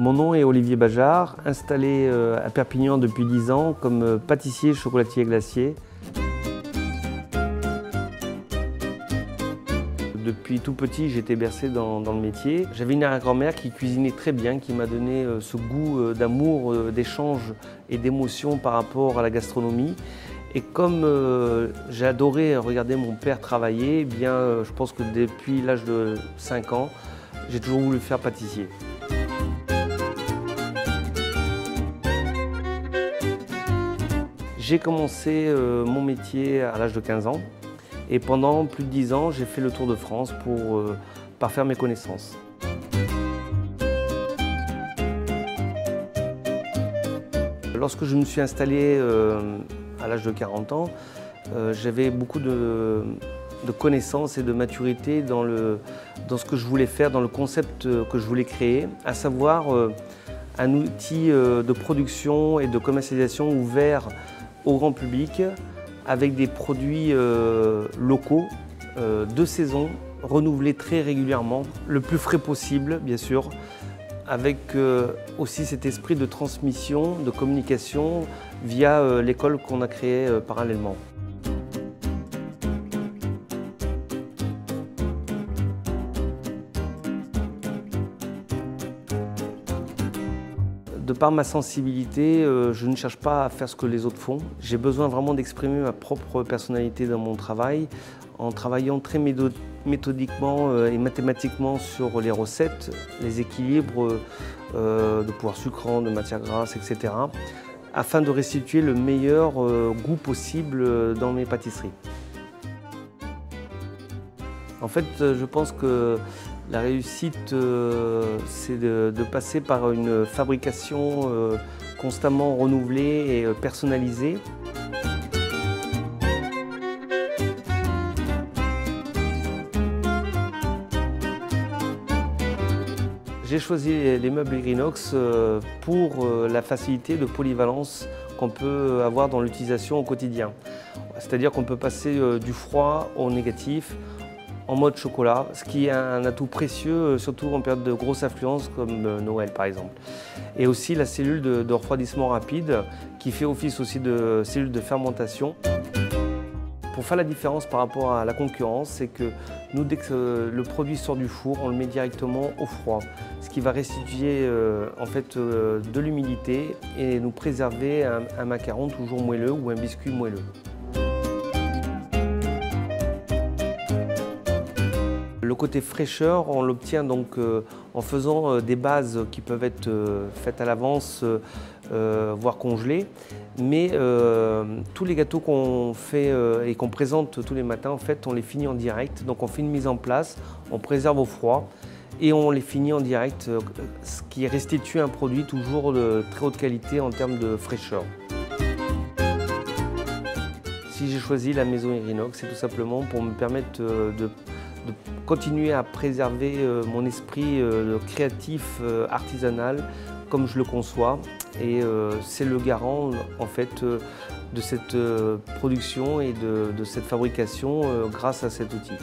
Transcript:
Mon nom est Olivier Bajard, installé à Perpignan depuis 10 ans comme pâtissier, chocolatier et glacier. Depuis tout petit, j'étais bercé dans le métier. J'avais une arrière-grand-mère qui cuisinait très bien, qui m'a donné ce goût d'amour, d'échange et d'émotion par rapport à la gastronomie. Et comme j'ai adoré regarder mon père travailler, eh bien, je pense que depuis l'âge de 5 ans, j'ai toujours voulu faire pâtissier. J'ai commencé mon métier à l'âge de 15 ans et pendant plus de 10 ans, j'ai fait le tour de France pour parfaire mes connaissances. Lorsque je me suis installé à l'âge de 40 ans, j'avais beaucoup de connaissances et de maturité dans ce que je voulais faire, dans le concept que je voulais créer, à savoir un outil de production et de commercialisation ouvert au grand public avec des produits locaux, de saison, renouvelés très régulièrement, le plus frais possible bien sûr, avec aussi cet esprit de transmission, de communication via l'école qu'on a créée parallèlement. De par ma sensibilité, je ne cherche pas à faire ce que les autres font. J'ai besoin vraiment d'exprimer ma propre personnalité dans mon travail, en travaillant très méthodiquement et mathématiquement sur les recettes, les équilibres de pouvoir sucrant, de matières grasses, etc., afin de restituer le meilleur goût possible dans mes pâtisseries. En fait, je pense que la réussite, c'est de passer par une fabrication constamment renouvelée et personnalisée. J'ai choisi les meubles Irinox pour la facilité de polyvalence qu'on peut avoir dans l'utilisation au quotidien. C'est-à-dire qu'on peut passer du froid au négatif, en mode chocolat, ce qui est un atout précieux, surtout en période de grosse affluence comme Noël par exemple. Et aussi la cellule de refroidissement rapide qui fait office aussi de cellule de fermentation. Pour faire la différence par rapport à la concurrence, c'est que nous, dès que le produit sort du four, on le met directement au froid, ce qui va restituer en fait, de l'humidité et nous préserver un macaron toujours moelleux ou un biscuit moelleux. Le côté fraîcheur, on l'obtient donc en faisant des bases qui peuvent être faites à l'avance, voire congelées. Mais tous les gâteaux qu'on fait et qu'on présente tous les matins, en fait, on les finit en direct. Donc on fait une mise en place, on préserve au froid et on les finit en direct, ce qui restitue un produit toujours de très haute qualité en termes de fraîcheur. Si j'ai choisi la maison Irinox, c'est tout simplement pour me permettre de continuer à préserver mon esprit créatif, artisanal, comme je le conçois. Et c'est le garant en fait, de cette production et de cette fabrication grâce à cet outil.